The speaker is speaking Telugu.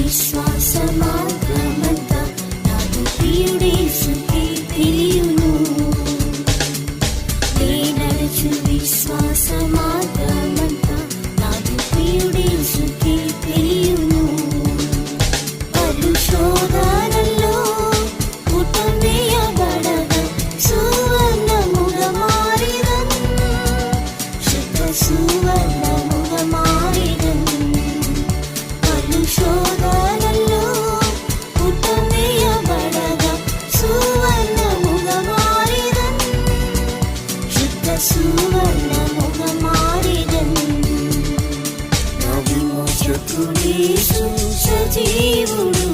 విశ్వాస మార్గమంతా నాకు ప్రియుడేసుకే తెలియును. నే నడుచు విశ్వాస మార్గమంతా నాకు ప్రియుడేసుకే తెలియును. పలు శోధనల్లో పుటమేయబడగా సువర్ణముగా మారిదన్, శుద్ధ సువర్ణముగా మారిదన్. పలు శోధనల్లో పుటమేయబడగా సువర్ణముగా మారిదన్, శుద్ధ సువర్ణముగా మారిదన్. నా విమోచకుడేసు సజీవుడు.